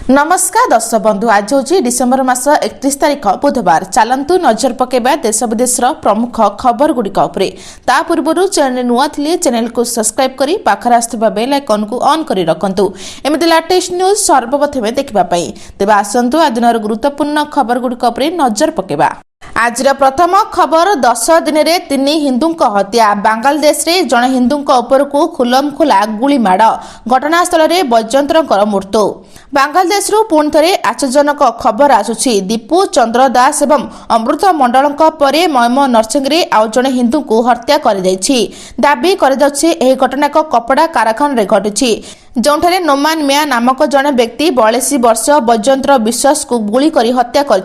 नमस्कार दर्शक बंधु आज हूँ डिसेम्बर मास 31 तारिख बुधवार। चलतु नजर पकेबा देश विदेश प्रमुख खबर गुड़िक ता पूर्व चैनल नुआ थिले चैनल को सब्सक्राइब करी पाखर आसुवा बेल आइकन को ऑन करी रखंतु एमती लेटेस्ट न्यूज सर्वप्रथमे देखिबा पई। तेबे आसंतु आज दिनर गुरुत्वपूर्ण खबर गुड़िक नजर पकेबा। आज प्रथम खबर 10 दिन में 3 हिंदू हत्या। बांग्लादेश रे जन हिंदू उपरकू खुलमखुला गुलीमाड़। घटनास्थल में वैजयंतर मृत्यु। बांग्लादेश पुणी थे आश्चर्यजनक खबर आसुछि। दीपू चंद्र दास एवं अमृत मंडल परे मयम नरसिंह आउ जड़े हिंदू को हत्या कर दाबी कर घटना एक कपड़ा कारखाना रे घटी जोठारे नोमान मिया नामक जड़े व्यक्ति 42 वर्ष वैजयंतर विश्वास को गुली कर हत्या कर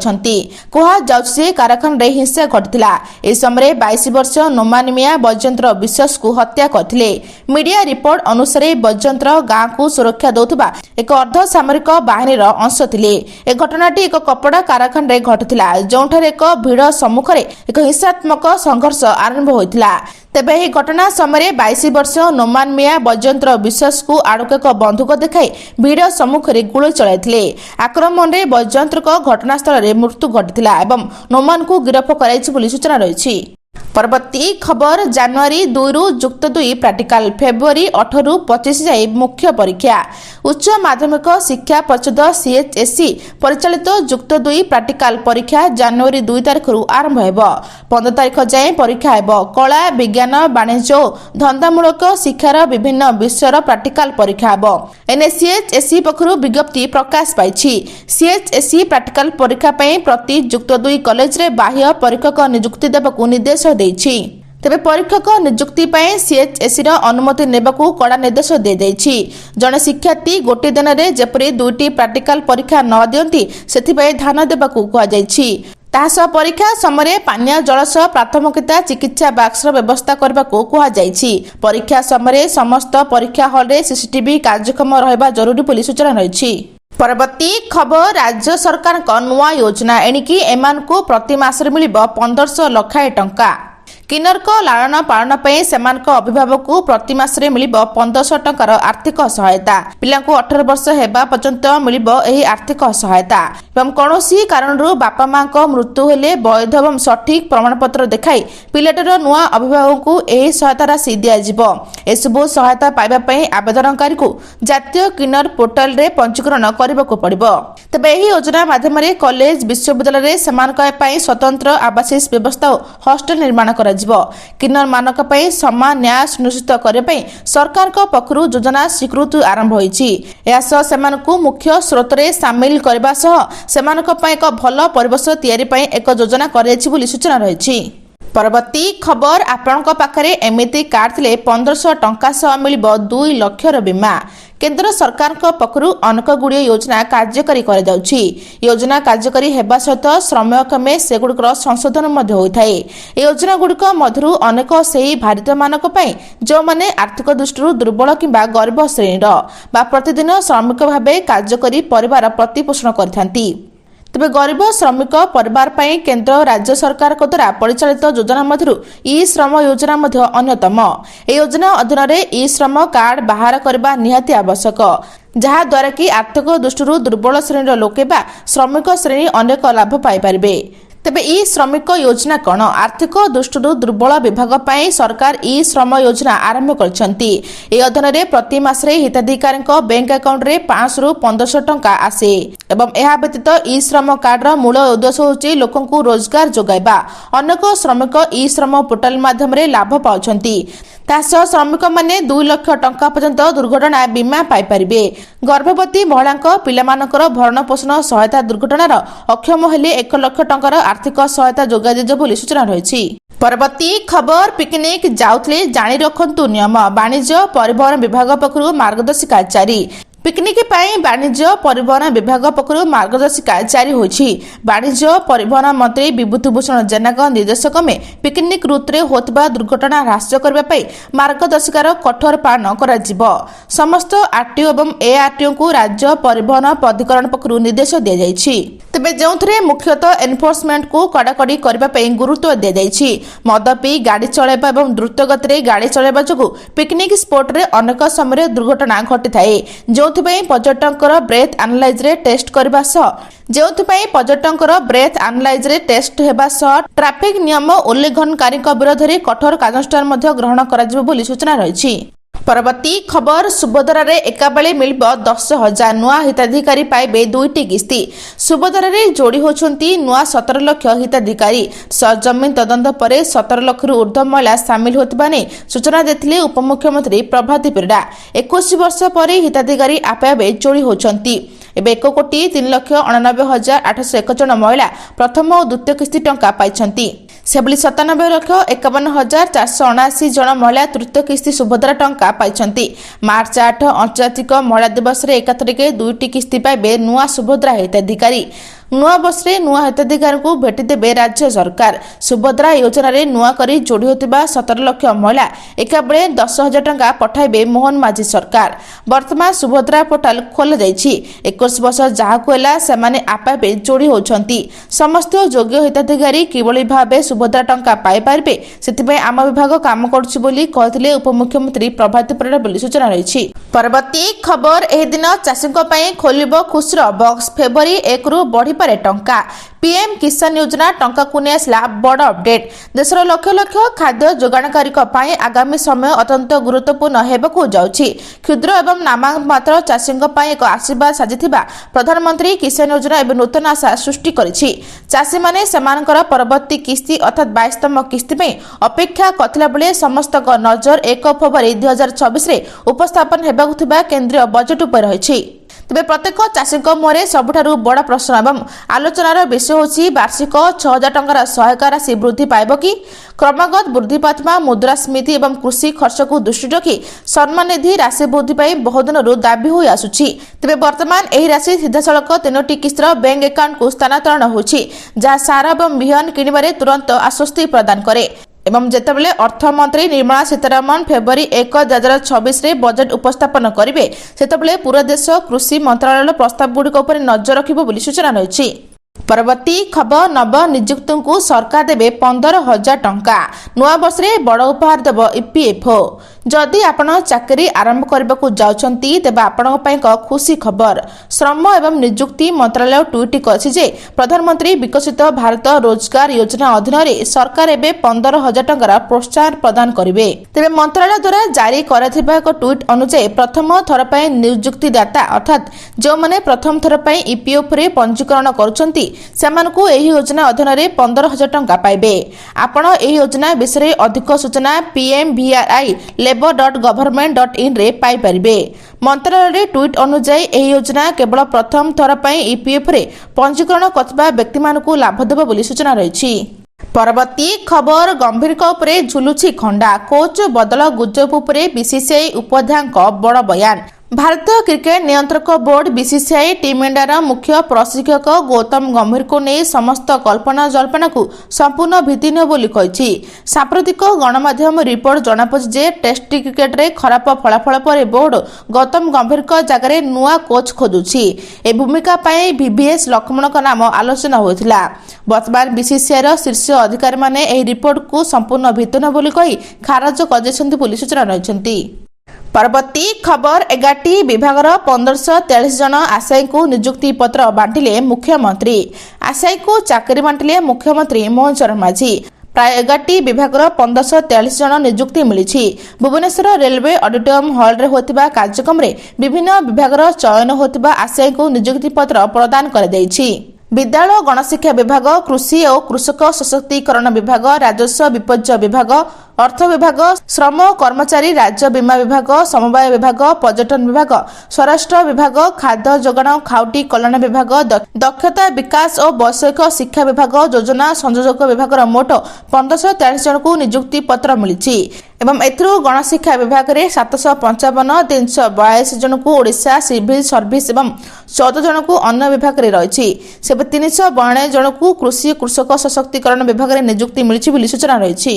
कारखाना रे हिंसा घटिला। ए समय 22 वर्ष नोमान मिया वैजयंतर विश्वास को हत्या करथिले। मीडिया रिपोर्ट अनुसार वैजयंतर गांव को सुरक्षा देउथबा एक अर्ध सामरिक बाहिनीर अंश थिले। ए घटनाटी एक कपड़ा कारखाना रे घटिला जोठारे एक भीड़ सम्मुख में एक हिंसात्मक संघर्ष आरंभ होइतिला। तेबे यह घटना समय 22 वर्ष नोमान मिया वैजयंतर विश्वास को आड़क एक बंधुक देखाई भीड़ सम्मुख में गुली चलाइथिले। आक्रमण में वैजयंतर घटनास्थल में मृत्यु घटिला एवं नोमान को गिरफ्त कराइछि बोली सूचना रही। परवर्ती खबर जनवरी 2 रु युक्त 2 प्राक्टिकल फेब्रुआरी 18 रु 25 जाए मुख्य परीक्षा। उच्च माध्यमिक शिक्षा परिषद CHSE परिचालित युक्त 2 प्राक्टिकल परीक्षा जनवरी 2 तारिख रु आरंभ हेब। 15 तारिख जाए परीक्षा हेब। कला विज्ञान वाणिज्य और धंदामूलक शिक्षार विभिन्न विषयर प्राक्टिकल परीक्षा हेब। एने CHSE पक्षरु विज्ञप्ति प्रकाश पाइछि। CHSE प्राक्टिकल परीक्षा पई प्रति युक्त 2 कॉलेज रे बाह्य परीक्षक नियुक्ति देबाकू निर्देश तेबे परीक्षक नियुक्ति पाए CHSE अनुमति नेबाकू कड़ा निर्देश दे दैछि। जने शिक्षार्थी गोटे दिन में जेपरि 2टी प्राक्टिकल परीक्षा न दियंती सेथिबे ध्यान देबाकू कहा जायछि। तास परीक्षा समय पानीय जल सह प्राथमिकता चिकित्सा बॉक्सर व्यवस्था करबाकू कहा जायछि। परीक्षा समय समस्त परीक्षा हॉल रे CCTV कार्यक्रम रहबा जरूरी बोली सूचना रही। परवर्ती खबर राज्य सरकार का नुआ योजना एणिकी एमान को प्रति मास रे मिलिबो 1500 लक्षाए टंका। किन्नर को लालन पालन पे सेमानक अभिभावक को प्रति मास रे मिलिबो 1500 टंकार आर्थिक सहायता। पिला को 18 वर्ष हेबा पर्यंत मिलिबो एही आर्थिक सहायता एवं कोनोसी कारणरू बापा मां को मृत्यु हेले वैध एवं सठिक प्रमाणपत्र देखाई पिलाटर नुआ अभिभावक को एही सहायता राशि दिया जिवो। एसबु सहायता पाइबा पई आवेदनकारी को जातीय किन्नर पोर्टल रे पंजीकरण करबाकू पड़िबो। तबे एही योजना माध्यम रे कॉलेज विश्वविद्यालय रे सेमानक पई स्वतंत्र आवासीय व्यवस्था और हॉस्टल निर्माण कर किन्नर मानक पई समान न्याय सुनिश्चित करने सरकार पक्षरु योजना स्वीकृति आरंभ होईछि। यासह सेमानकु मुख्य स्रोत रे शामिल करबा सह सेमानक पई एक भल परिवेश तैयारी पई एक योजना कराइछि बोली सूचना रही। परवर्ती खबर आपणक पाखरे एमिति कार्ड थिले 1500 टंका सह मिलिबो 2 लाख बीमा। केंद्र सरकार पक्षरु अनेक गुड़िया योजना कार्यकारी कर जाउछि। योजना कार्यकारी हेबा सहित श्रमयक्रमे सेगुड़िकर संशोधन मध्य होइथाय। ए योजना गुड़िक मध्यरु अनेक सेही भारतीय मानक पई जो माने आर्थिक दृष्टि दुर्बल किंबा गरीब श्रेणीर बा प्रतिदिन श्रमिक भाबे कार्यकारी परिवार प्रतिपोषण करथांती। तेबे गरीब श्रमिक परिवार पई केंद्र और राज्य सरकार द्वारा परिचालित योजना मध्यरु ई श्रम योजना मध्य अन्यतम। ए योजना अधीन रे ई श्रम कार्ड बाहर करबा निहाती आवश्यक जहा द्वारा कि आर्थिक दृष्टि दुर्बल श्रेणीर लोके बा श्रमिक श्रेणी अनेक लाभ पाई परिबे। तेबे ई श्रमिक योजना कौन? आर्थिक दृष्टि दुर्बल विभाग पाई सरकार ई श्रम योजना आरंभ करछंती। ए अधीन रे प्रति मास रे हिताधिकारी बैंक अकाउंट रे 500 रु 1500 टंका आसे एवं एहा व्यतीत ई श्रम कार्ड रो मूल उद्देश्य होची लोकंकु रोजगार जोगाइबा। अनेक श्रमिक ई श्रम पोर्टल माध्यम रे लाभ पाउछंती। तासह श्रमिक माने 2 लाख टंका पर्यंत दुर्घटना बीमा पाई परिबे। गर्भवती महिलांक पिलामानकर भरण पोषण सहायता दुर्घटनार अक्षम हेले 1 लाख टंकार आर्थिक सहायता जोगा दिजो बोली सूचना रही। परवर्ती खबर पिकनिक जाउथले जानी रखंतु नियम। वाणिज्य परिवहन विभाग पक्षरु मार्गदर्शिका जारी। पिकनिक पाई वाणिज्य परिवहन विभाग पक्षरु मार्गदर्शिका जारी होछि। वाणिज्य परिवहन मंत्री विभूति भूषण जेनाक निर्देशक में पिकनिक रूट रे होतबा दुर्घटना ह्रास करबा पई मार्गदर्शिकार कठोर पालन करा जिवो। समस्त आरटीओ एवं एआरटीओ को राज्य परिवहन प्राधिकरण पक्षरु निर्देश दिया जायछि। तेबे जोंथरे मुख्यतः एनफोर्समेंट को कड़ाकड़ी करबा पई गुरुत्व दिया जायछि। मद पी गाड़ी चलाइबा एवं द्रुत गति रे गाड़ी चलाइबा जगु पिकनिक स्पॉट रे अनेक समय दुर्घटना घटी थाए। जो ଯେଉଁଥିପାଇଁ ପର୍ଯ୍ୟଟକଙ୍କର ବ୍ରେଥ୍ ଆନାଲାଇଜରେ ଟେଷ୍ଟ କରିବା ସହ ଟ୍ରାଫିକ୍ ନିୟମ ଉଲ୍ଲଂଘନକାରୀଙ୍କ ବିରୋଧରେ କଠୋର କାର୍ଯ୍ୟାନୁଷ୍ଠାନ ମଧ୍ୟ ଗ୍ରହଣ କରାଯିବ ବୋଲି ସୂଚନା ରହିଛି। ପରବର୍ତ୍ତୀ ଖବର, ସୁଭଦ୍ରାରେ ଏକାବେଳେ ମିଳିବ 10,000 ନୂଆ ହିତାଧିକାରୀ ପାଇବେ 2ଟି କିସ୍ତି। ସୁଭଦ୍ରାରେ ଯୋଡ଼ି ହେଉଛନ୍ତି ନୂଆ 17 ଲକ୍ଷ ହିତାଧିକାରୀ। ସରଜମିନ ତଦନ୍ତ ପରେ 17 ଲକ୍ଷରୁ ଉର୍ଦ୍ଧ୍ୱ ମହିଳା ସାମିଲ ହେଉଥିବା ନେଇ ସୂଚନା ଦେଇଥିଲେ ଉପମୁଖ୍ୟମନ୍ତ୍ରୀ ପ୍ରଭାତୀ ପରିଡ଼ା। 21 ବର୍ଷ ପରେ ହିତାଧିକାରୀ ଆପେ ଆପେ ଯୋଡ଼ି ହେଉଛନ୍ତି। ଏବେ 1,03,89,801 ଜଣ ମହିଳା ପ୍ରଥମ ଓ ଦ୍ୱିତୀୟ କିସ୍ତି ଟଙ୍କା ପାଇଛନ୍ତି। ସେଭଳି 97,61,479 ଜଣ ମହିଳା ତୃତୀୟ କିସ୍ତି ସୁଭଦ୍ରା ଟଙ୍କା ପାଇଛନ୍ତି। ମାର୍ଚ୍ଚ 8 ଆନ୍ତର୍ଜାତିକ ମହିଳା ଦିବସରେ ଏକାଥରକେ 2ଟି କିସ୍ତି ପାଇବେ ନୂଆ ସୁଭଦ୍ରା ହିତାଧିକାରୀ। ନୂଆ ବର୍ଷରେ ନୂଆ ହିତାଧିକାରୀଙ୍କୁ ଭେଟିଦେବେ ରାଜ୍ୟ ସରକାର। ସୁଭଦ୍ରା ଯୋଜନାରେ ନୂଆ କରି ଯୋଡ଼ି ହେଉଥିବା 17 ଲକ୍ଷ ମହିଳା ଏକାବେଳେ 10,000 ଟଙ୍କା ପଠାଇବେ ମୋହନ ମାଝୀ ସରକାର। ବର୍ତ୍ତମାନ ସୁଭଦ୍ରା ପୋର୍ଟାଲ ଖୋଲାଯାଇଛି। 21 ବର୍ଷ ଯାହାକୁ ହେଲା ସେମାନେ ଆପେ ଯୋଡ଼ି ହେଉଛନ୍ତି। ସମସ୍ତ ଯୋଗ୍ୟ ହିତାଧିକାରୀ କିଭଳି ଭାବେ ସୁଭଦ୍ରା ଟଙ୍କା ପାଇପାରିବେ ସେଥିପାଇଁ ଆମ ବିଭାଗ କାମ କରୁଛି ବୋଲି କହିଥିଲେ ଉପମୁଖ୍ୟମନ୍ତ୍ରୀ ପ୍ରଭାତୀ ପରିଡ଼ା ବୋଲି ସୂଚନା ରହିଛି। ପରବର୍ତ୍ତୀ ଖବର, ଏହି ଦିନ ଚାଷୀଙ୍କ ପାଇଁ ଖୋଲିବ ଖୁସିର ବକ୍ସ। ଫେବୃଆରୀ 1ରୁ ବଢ଼ିପାରେ ଟଙ୍କା। ପିଏମ୍ କିଷାନ ଯୋଜନା ଟଙ୍କାକୁ ନେଇ ଆସିଲା ବଡ଼ ଅପଡେଟ୍। ଦେଶର ଲକ୍ଷ ଲକ୍ଷ ଖାଦ୍ୟ ଯୋଗାଣକାରୀଙ୍କ ପାଇଁ ଆଗାମୀ ସମୟ ଅତ୍ୟନ୍ତ ଗୁରୁତ୍ୱପୂର୍ଣ୍ଣ ହେବାକୁ ଯାଉଛି। କ୍ଷୁଦ୍ର ଏବଂ ନାମମାତ୍ର ଚାଷୀଙ୍କ ପାଇଁ ଏକ ଆଶୀର୍ବାଦ ସାଜିଥିବା ପ୍ରଧାନମନ୍ତ୍ରୀ କିଷାନ ଯୋଜନା ଏବେ ନୂତନ ଆଶା ସୃଷ୍ଟି କରିଛି। ଚାଷୀମାନେ ସେମାନଙ୍କର ପରବର୍ତ୍ତୀ କିସ୍ତି ଅର୍ଥାତ୍ 22ତମ କିସ୍ତି ପାଇଁ ଅପେକ୍ଷା କରିଥିଲା ବେଳେ ସମସ୍ତଙ୍କ ନଜର 1 ଫେବୃଆରୀ 2024ରେ ଉପସ୍ଥାପନ ହେବାକୁ ଥିବା କେନ୍ଦ୍ରୀୟ ବଜେଟ୍ ଉପରେ ରହିଛି। ତେବେ ପ୍ରତ୍ୟେକ ଚାଷୀଙ୍କ ମୁହଁରେ ସବୁଠାରୁ ବଡ଼ ପ୍ରଶ୍ନ ଏବଂ ଆଲୋଚନାର ବିଷୟ ହେଉଛି ବାର୍ଷିକ 6,000 ଟଙ୍କାର ସହାୟକ ରାଶି ବୃଦ୍ଧି ପାଇବ କି? କ୍ରମାଗତ ବୃଦ୍ଧି ପାଉଥିବା ମୁଦ୍ରାସ୍ଫୀତି ଏବଂ କୃଷି ଖର୍ଚ୍ଚକୁ ଦୃଷ୍ଟିରେ ରଖି ସମ୍ମାନ ନିଧି ରାଶି ବୃଦ୍ଧି ପାଇଁ ବହୁଦିନରୁ ଦାବି ହୋଇ ଆସୁଛି। ତେବେ ବର୍ତ୍ତମାନ ଏହି ରାଶି ସିଧାସଳଖ 3ଟି କିସ୍ତିର ବ୍ୟାଙ୍କ ଆକାଉଣ୍ଟକୁ ସ୍ଥାନାନ୍ତରଣ ହୋଇଛି, ଯାହା ସାର ଏବଂ ବିହନ କିଣିବାରେ ତୁରନ୍ତ ଆଶ୍ୱସ୍ତି ପ୍ରଦାନ କରେ। ଏବଂ ଯେତେବେଳେ ଅର୍ଥମନ୍ତ୍ରୀ ନିର୍ମଳା ସୀତାରମଣ ଫେବୃଆରୀ 1, 2026ରେ ବଜେଟ୍ ଉପସ୍ଥାପନ କରିବେ ସେତେବେଳେ ପୁରା ଦେଶ କୃଷି ମନ୍ତ୍ରଣାଳୟର ପ୍ରସ୍ତାବଗୁଡ଼ିକ ଉପରେ ନଜର ରଖିବ ବୋଲି ସୂଚନା ରହିଛି। ପରବର୍ତ୍ତୀ ଖବର, ନବ ନିଯୁକ୍ତଙ୍କୁ ସରକାର ଦେବେ 15,000 ଟଙ୍କା। ନୂଆ ବର୍ଷରେ ବଡ଼ ଉପହାର ଦେବ ଇପିଏଫ୍ଓ। ଯଦି ଆପଣ ଚାକିରି ଆରମ୍ଭ କରିବାକୁ ଯାଉଛନ୍ତି ତେବେ ଆପଣଙ୍କ ପାଇଁ ଏକ ଖୁସି ଖବର। ଶ୍ରମ ଏବଂ ନିଯୁକ୍ତି ମନ୍ତ୍ରଣାଳୟ ଟ୍ୱିଟ୍ କରିଛି ଯେ ପ୍ରଧାନମନ୍ତ୍ରୀ ବିକଶିତ ଭାରତ ରୋଜଗାର ଯୋଜନା ଅଧୀନରେ ସରକାର ଏବେ 15,000 ଟଙ୍କାର ପ୍ରୋତ୍ସାହନ ପ୍ରଦାନ କରିବେ। ତେବେ ମନ୍ତ୍ରଣାଳୟ ଦ୍ୱାରା ଜାରି କରାଯାଇଥିବା ଏକ ଟ୍ୱିଟ୍ ଅନୁଯାୟୀ ପ୍ରଥମ ଥର ପାଇଁ ନିଯୁକ୍ତିଦାତା ଅର୍ଥାତ୍ ଯେଉଁମାନେ ପ୍ରଥମ ଥର ପାଇଁ ଇପିଏଫ୍ଓରେ ପଞ୍ଜୀକରଣ କରୁଛନ୍ତି ସେମାନଙ୍କୁ ଏହି ଯୋଜନା ଅଧୀନରେ 15,000 ଟଙ୍କା ପାଇବେ। ଆପଣ ଏହି ଯୋଜନା ବିଷୟରେ ଅଧିକ ସୂଚନା pmvri.labor.government.in ରେ ପାଇପାରିବେ। ମନ୍ତ୍ରଣାଳୟରେ ଟ୍ୱିଟ୍ ଅନୁଯାୟୀ ଏହି ଯୋଜନା କେବଳ ପ୍ରଥମ ଥର ପାଇଁ ଇପିଏଫ୍ରେ ପଞ୍ଜୀକରଣ କରୁଥିବା ବ୍ୟକ୍ତିମାନଙ୍କୁ ଲାଭ ଦେବ ବୋଲି ସୂଚନା ରହିଛି। ପରବର୍ତ୍ତୀ ଖବର, ଗମ୍ଭୀରଙ୍କ ଉପରେ ଝୁଲୁଛି ଖଣ୍ଡା। କୋଚ୍ ବଦଳ ଗୁଜବ ଉପରେ ବିସିସିଆଇ ଉପାଧ୍ୟକ୍ଷଙ୍କ ବଡ଼ ବୟାନ। ଭାରତୀୟ କ୍ରିକେଟ ନିୟନ୍ତ୍ରକ ବୋର୍ଡ ବିସିସିଆଇ ଟିମ୍ ଇଣ୍ଡିଆର ମୁଖ୍ୟ ପ୍ରଶିକ୍ଷକ ଗୌତମ ଗମ୍ଭୀରଙ୍କୁ ନେଇ ସମସ୍ତ କଳ୍ପନା ଜଳ୍ପନାକୁ ସମ୍ପୂର୍ଣ୍ଣ ଭିତ୍ତିହୀନ ବୋଲି କହିଛି। ସାମ୍ପ୍ରତିକ ଗଣମାଧ୍ୟମ ରିପୋର୍ଟ ଜଣାପଡ଼ିଛି ଯେ ଟେଷ୍ଟ କ୍ରିକେଟରେ ଖରାପ ଫଳାଫଳ ପରେ ବୋର୍ଡ ଗୌତମ ଗମ୍ଭୀରଙ୍କ ଜାଗାରେ ନୂଆ କୋଚ୍ ଖୋଜୁଛି। ଏହି ଭୂମିକା ପାଇଁ ଭିଭିଏସ୍ ଲକ୍ଷ୍ମଣଙ୍କ ନାମ ଆଲୋଚନା ହୋଇଥିଲା। ବର୍ତ୍ତମାନ ବିସିସିଆଇର ଶୀର୍ଷ ଅଧିକାରୀମାନେ ଏହି ରିପୋର୍ଟକୁ ସମ୍ପୂର୍ଣ୍ଣ ଭିତ୍ତିହୀନ ବୋଲି କହି ଖାରଜ କରିଦେଇଛନ୍ତି ବୋଲି ସୂଚନା ରହିଛନ୍ତି। ପରବର୍ତ୍ତୀ ଖବର, 11ଟି ବିଭାଗର 1,543 ଜଣ ଆଶାୟୀଙ୍କୁ ନିଯୁକ୍ତି ପତ୍ର ବାଣ୍ଟିଲେ ମୁଖ୍ୟମନ୍ତ୍ରୀ। ଆଶାୟୀଙ୍କୁ ଚାକିରି ବାଣ୍ଟିଲେ ମୁଖ୍ୟମନ୍ତ୍ରୀ ମୋହନ ଚରଣ ମାଝୀ। ପ୍ରାୟ 11ଟି ବିଭାଗର 1,543 ଜଣ ନିଯୁକ୍ତି ମିଳିଛି। ଭୁବନେଶ୍ୱର ରେଲୱେ ଅଡିଟୋରିୟମ ହଲ୍ରେ ହୋଇଥିବା କାର୍ଯ୍ୟକ୍ରମରେ ବିଭିନ୍ନ ବିଭାଗର ଚୟନ ହୋଇଥିବା ଆଶାୟୀଙ୍କୁ ନିଯୁକ୍ତି ପତ୍ର ପ୍ରଦାନ କରାଯାଇଛି। ବିଦ୍ୟାଳୟ ଗଣଶିକ୍ଷା ବିଭାଗ, କୃଷି ଓ କୃଷକ ସଶକ୍ତିକରଣ ବିଭାଗ, ରାଜସ୍ୱ ବିପର୍ଯ୍ୟୟ ବିଭାଗ, ଅର୍ଥ ବିଭାଗ, ଶ୍ରମ କର୍ମଚାରୀ ରାଜ୍ୟ ବୀମା ବିଭାଗ, ସମବାୟ ବିଭାଗ, ପର୍ଯ୍ୟଟନ ବିଭାଗ, ସ୍ୱରାଷ୍ଟ୍ର ବିଭାଗ, ଖାଦ୍ୟ ଯୋଗାଣ ଖାଉଟି କଲ୍ୟାଣ ବିଭାଗ, ଦକ୍ଷତା ବିକାଶ ଓ ବୈଷୟିକ ଶିକ୍ଷା ବିଭାଗ, ଯୋଜନା ସଂଯୋଜକ ବିଭାଗର ମୋଟ 1,543 ଜଣଙ୍କୁ ନିଯୁକ୍ତି ପତ୍ର ମିଳିଛି ଏବଂ ଏଥିରୁ ଗଣଶିକ୍ଷା ବିଭାଗରେ 755, 342 ଜଣଙ୍କୁ ଓଡ଼ିଶା ସିଭିଲ ସର୍ଭିସ ଏବଂ 14 ଜଣଙ୍କୁ ଅନ୍ୟ ବିଭାଗରେ ରହିଛି। ସେବେ 392 ଜଣଙ୍କୁ କୃଷି କୃଷକ ସଶକ୍ତିକରଣ ବିଭାଗରେ ନିଯୁକ୍ତି ମିଳିଛି ବୋଲି ସୂଚନା ରହିଛି।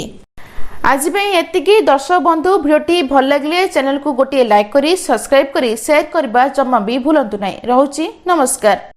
आज एतिकी दर्शक बंधु भिडियोटी भल लगे चैनल को गोटे लाइक करी सब्सक्राइब करी शेयर करबा जमा भी भूलंतु नहीं। रहुची नमस्कार।